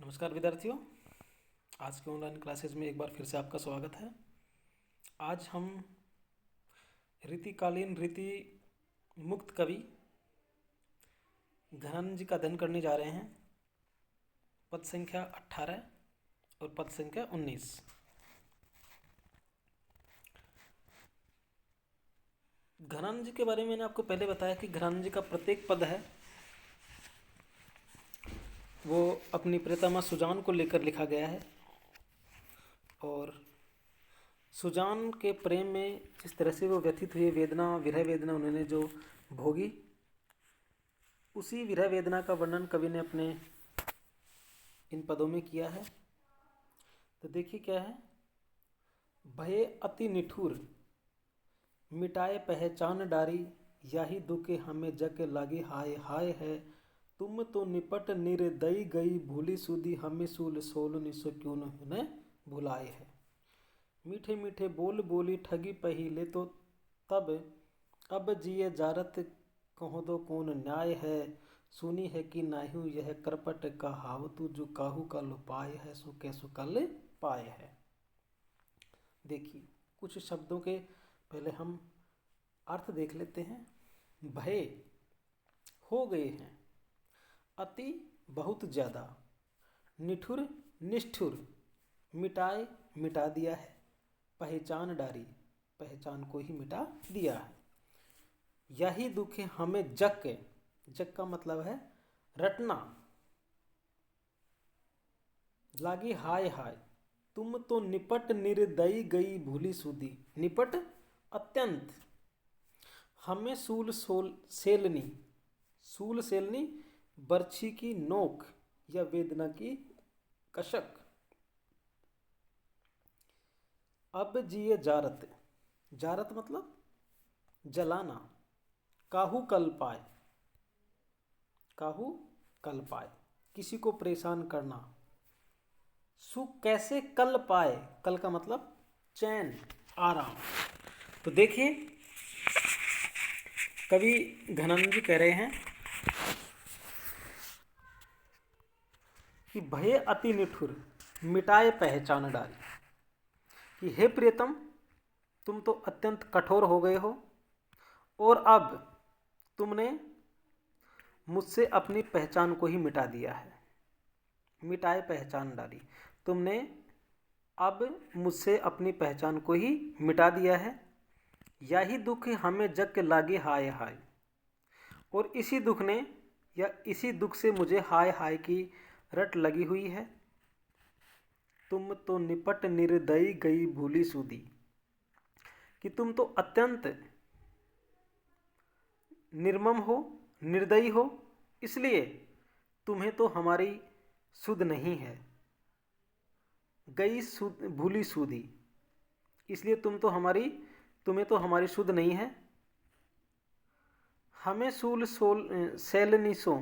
नमस्कार विद्यार्थियों। आज के ऑनलाइन क्लासेज में एक बार फिर से आपका स्वागत है। आज हम रीतिकालीन रीति मुक्त कवि घनानंद जी का अध्ययन करने जा रहे हैं। पद संख्या 18 और पद संख्या 19। घनानंद जी के बारे में मैंने आपको पहले बताया कि घनानंद जी का प्रत्येक पद है वो अपनी प्रियतमा सुजान को लेकर लिखा गया है, और सुजान के प्रेम में जिस तरह से वो व्यथित हुए, वेदना विरह वेदना उन्होंने जो भोगी, उसी विरह वेदना का वर्णन कवि ने अपने इन पदों में किया है। तो देखिए क्या है। भये अति निठुर मिटाए पहचान डारी, याही दुखे हमें जग लागे हाय हाय है। तुम तो निपट निर्दयी गई भूली सुधी, हमें सूल सोल निसो क्यों न उन्हें भुलाए है। मीठे मीठे बोल बोली ठगी पहिले तो तब, अब जिए जारत कहो दो कौन न्याय है। सुनी है कि नाहू यह करपट कहावतु, जो काहू का लुपाय है सो कैसो कल पाए है। देखिए कुछ शब्दों के पहले हम अर्थ देख लेते हैं। भय हो गए हैं, अति बहुत ज़्यादा, निठुर निष्ठुर, मिटाए मिटा दिया है, पहचान डारी पहचान को ही मिटा दिया है। यही दुख है हमें जग के, जग का मतलब है रटना, लागी हाय हाय। तुम तो निपट निर्दयी गई भूली सुधी, निपट अत्यंत, हमें सूल सोल सेलनी, सूल सेलनी बर्छी की नोक या वेदना की कशक। अब जिए जारत, जारत मतलब जलाना, काहू कल पाए, काहू कल पाए किसी को परेशान करना। सुख कैसे कल पाए, कल का मतलब चैन आराम। तो देखिए कवि घनानंद जी कह रहे हैं कि भय अति निठुर मिटाए पहचान डाली, कि हे प्रियतम तुम तो अत्यंत कठोर हो गए हो, और अब तुमने मुझसे अपनी पहचान को ही मिटा दिया है। मिटाए पहचान डाली, तुमने अब मुझसे अपनी पहचान को ही मिटा दिया है। यही दुख हमें जग के लागे हाय हाय, और इसी दुख ने या इसी दुख से मुझे हाय हाय की रट लगी हुई है। तुम तो निपट निर्दयी गई भूली सुधी, कि तुम तो अत्यंत निर्मम हो, निर्दयी हो, इसलिए तुम्हें तो हमारी सुध नहीं है। गई सुध भूली सुधी, इसलिए तुम्हें तो हमारी सुध नहीं है। हमें सूल सोल सैलनिसो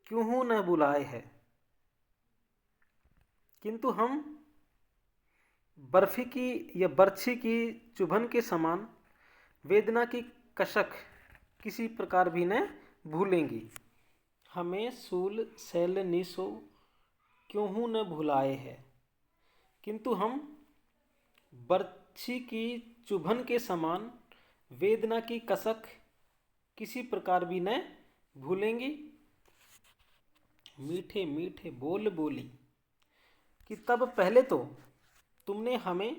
क्यों न बुलाए है, किंतु हम बर्फी की या बर्छी की चुभन के समान वेदना की कशक किसी प्रकार भी न भूलेंगी। हमें सूल सैलनिसो क्यों न भुलाए है, किंतु हम बर्छी की चुभन के समान वेदना की कसक किसी प्रकार भी न भूलेंगी। मीठे मीठे बोल बोली, कि तब पहले तो तुमने हमें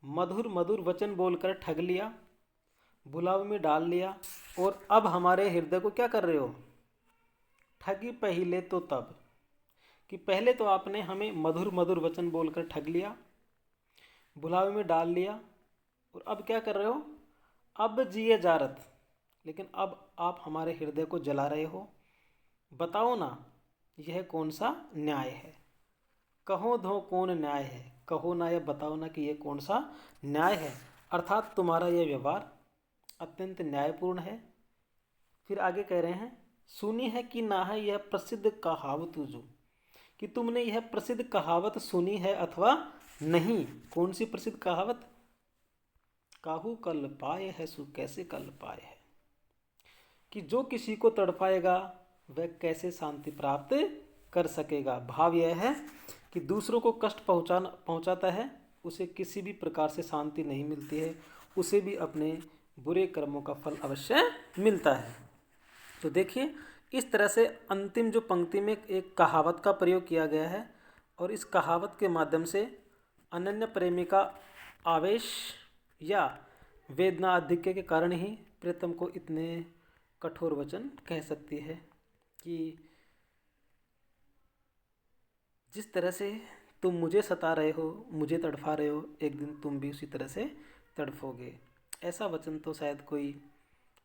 मधुर मधुर वचन बोलकर ठग लिया, भुलाव में डाल लिया, और अब हमारे हृदय को क्या कर रहे हो, ठगी पहले तो तब, कि पहले तो आपने हमें मधुर मधुर वचन बोलकर ठग लिया, भुलावे में डाल लिया, और अब क्या कर रहे हो, अब जिए जारत, लेकिन अब आप हमारे हृदय को जला रहे हो। बताओ ना यह कौन सा न्याय है, कहो दो कौन न्याय है, कहो ना या बताओ ना कि यह कौन सा न्याय है, अर्थात तुम्हारा यह व्यवहार अत्यंत न्यायपूर्ण है। फिर आगे कह रहे हैं, सुनी है कि ना है यह प्रसिद्ध कहावत जो, कि तुमने यह प्रसिद्ध कहावत सुनी है अथवा नहीं। कौन सी प्रसिद्ध कहावत, काहू कल पाए है सो कैसे कल पाए है, कि जो किसी को तड़पाएगा वह कैसे शांति प्राप्त कर सकेगा। भाव यह है कि दूसरों को कष्ट पहुंचाता है, उसे किसी भी प्रकार से शांति नहीं मिलती है, उसे भी अपने बुरे कर्मों का फल अवश्य मिलता है। तो देखिए, इस तरह से अंतिम जो पंक्ति में एक कहावत का प्रयोग किया गया है, और इस कहावत के माध्यम से अनन्य प्रेमी का आवेश या वेदना आधिक्य के कारण ही प्रीतम को इतने कठोर वचन कह सकती है कि जिस तरह से तुम मुझे सता रहे हो, मुझे तड़फा रहे हो, एक दिन तुम भी उसी तरह से तड़फोगे। ऐसा वचन तो शायद कोई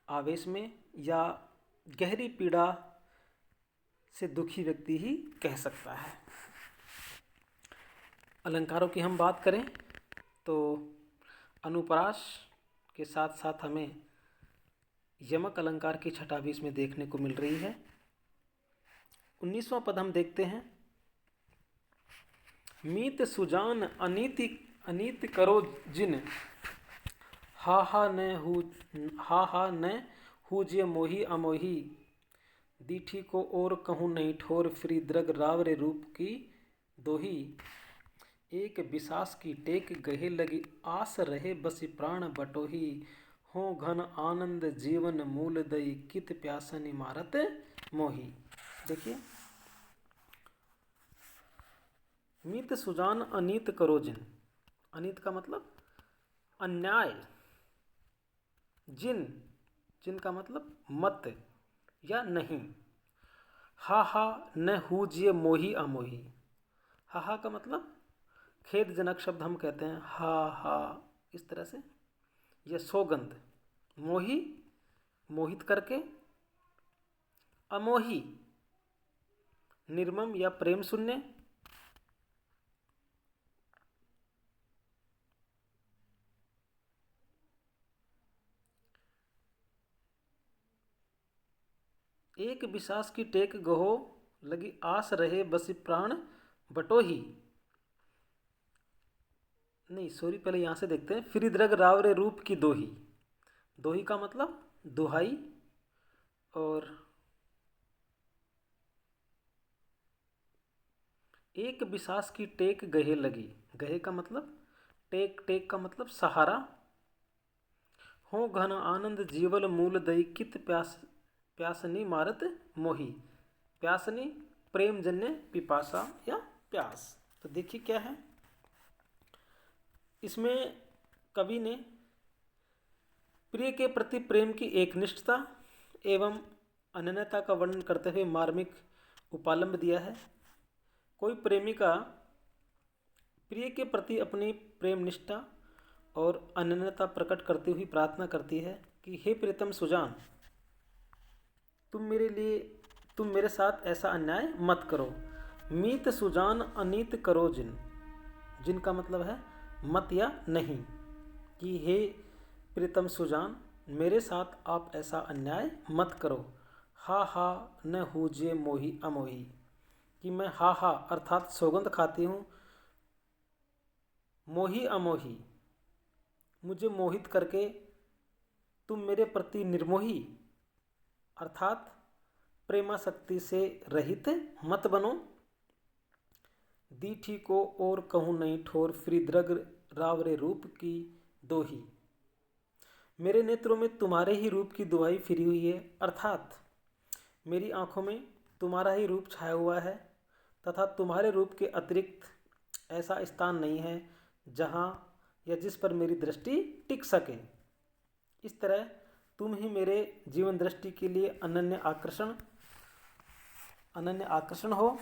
आवेश में या गहरी पीड़ा से दुखी व्यक्ति ही कह सकता है। अलंकारों की हम बात करें तो अनुप्रास के साथ साथ हमें यमक अलंकार की छटा भी इसमें देखने को मिल रही है। 19वां पद हम देखते हैं। मीत सुजान अनीति करो जिन, हा हा न हूजिय मोही अमोही, दीठी को और कहूँ नहीं ठोर, फ्री द्रग रावरे रूप की दोही, एक बिसास की टेक गहे लगी, आस रहे बसी प्राण बटोही, हो घन आनंद जीवन मूल दई, कित प्यासन इमारत मोही। देखिए, मीत सुजान अनीत करो जिन, अनीत का मतलब अन्याय, जिन का मतलब मत या नहीं, हा न हूजिए मोही अमोही, हा का मतलब खेदजनक शब्द हम कहते हैं, हा इस तरह से, यह सौगंध, मोही मोहित करके, अमोही निर्मम या प्रेम शून्य, एक विश्वास की टेक गहो लगी, आस रहे बसी प्राण बटोही, नहीं सॉरी, पहले यहाँ से देखते हैं। फिर द्रग रावरे रूप की दोही, दोही का मतलब दुहाई, और एक विश्वास की टेक गहे लगी, गहे का मतलब टेक का मतलब सहारा, हो घन आनंद जीवल मूल दई, कित प्यासनी मारत मोही, प्यासनी प्रेम जन्य पिपासा या प्यास। तो देखिए क्या है, इसमें कवि ने प्रिय के प्रति प्रेम की एकनिष्ठता एवं अनन्यता का वर्णन करते हुए मार्मिक उपालंब दिया है। कोई प्रेमिका प्रिय के प्रति अपनी प्रेम निष्ठा और अनन्यता प्रकट करती हुई प्रार्थना करती है कि हे प्रीतम सुजान, तुम मेरे साथ ऐसा अन्याय मत करो। मीत सुजान अनीत करो जिन का मतलब है मत या नहीं, कि हे प्रीतम सुजान, मेरे साथ आप ऐसा अन्याय मत करो। हा न हूजिए मोही अमोही, कि मैं हा अर्थात सौगंध खाती हूँ, मोही अमोही मुझे मोहित करके तुम मेरे प्रति निर्मोही अर्थात प्रेमासक्ति से रहित मत बनो। दीठी को और कहूँ नहीं ठोर, फ्री द्रग रावरे रूप की दोही, मेरे नेत्रों में तुम्हारे ही रूप की दुहाई फिरी हुई है, अर्थात मेरी आंखों में तुम्हारा ही रूप छाया हुआ है, तथा तुम्हारे रूप के अतिरिक्त ऐसा स्थान नहीं है जहाँ या जिस पर मेरी दृष्टि टिक सके। इस तरह तुम ही मेरे जीवन दृष्टि के लिए अनन्य आकर्षण हो।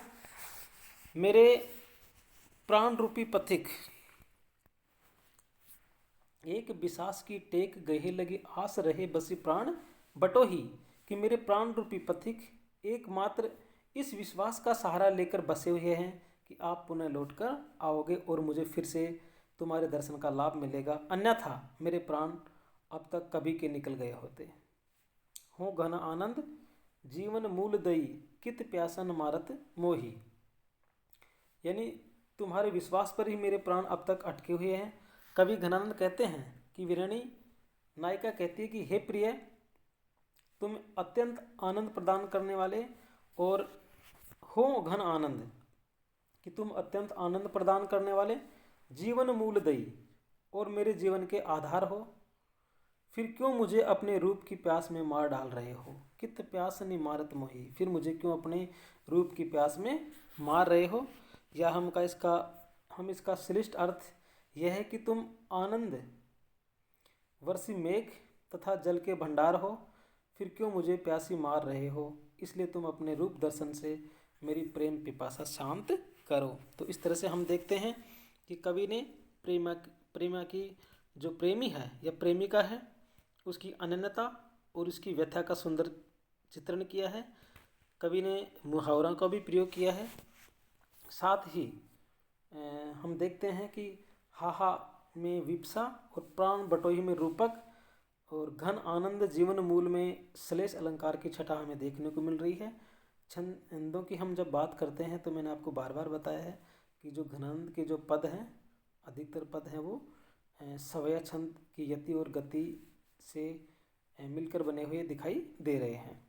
मेरे प्राण रूपी पथिक, एक विश्वास की टेक गहे लगी, आस रहे बसी प्राण बटोही, कि मेरे प्राण रूपी पथिक एकमात्र इस विश्वास का सहारा लेकर बसे हुए हैं कि आप पुनः लौटकर आओगे और मुझे फिर से तुम्हारे दर्शन का लाभ मिलेगा, अन्यथा मेरे प्राण अब तक कभी के निकल गए होते। हो घन आनंद जीवन मूल दई, कित प्यासन मारत मोही, यानी तुम्हारे विश्वास पर ही मेरे प्राण अब तक अटके हुए हैं। कवि घनानंद कहते हैं कि वीरणी नायिका कहती है कि हे प्रिय, तुम अत्यंत आनंद प्रदान करने वाले और हो घन आनंद, कि तुम अत्यंत आनंद प्रदान करने वाले, जीवन मूलदयी और मेरे जीवन के आधार हो, फिर क्यों मुझे अपने रूप की प्यास में मार डाल रहे हो। कित प्यास नि मारत मोही, फिर मुझे क्यों अपने रूप की प्यास में मार रहे हो। या हम इसका श्लिष्ट अर्थ यह है कि तुम आनंद वर्षी मेघ तथा जल के भंडार हो, फिर क्यों मुझे प्यासी मार रहे हो, इसलिए तुम अपने रूप दर्शन से मेरी प्रेम पिपासा शांत करो। तो इस तरह से हम देखते हैं कि कवि ने प्रेमा की जो प्रेमी है या प्रेमिका है उसकी अनन्यता और उसकी व्यथा का सुंदर चित्रण किया है। कवि ने मुहावरों का भी प्रयोग किया है। साथ ही हम देखते हैं कि हाहा में विप्सा और प्राण बटोही में रूपक और घन आनंद जीवन मूल में श्लेष अलंकार की छटा हमें देखने को मिल रही है। छंदों की हम जब बात करते हैं तो मैंने आपको बार बार बताया है कि जो घनानंद के जो पद हैं, अधिकतर पद हैं वो सवया छंद की यति और गति से मिलकर बने हुए दिखाई दे रहे हैं।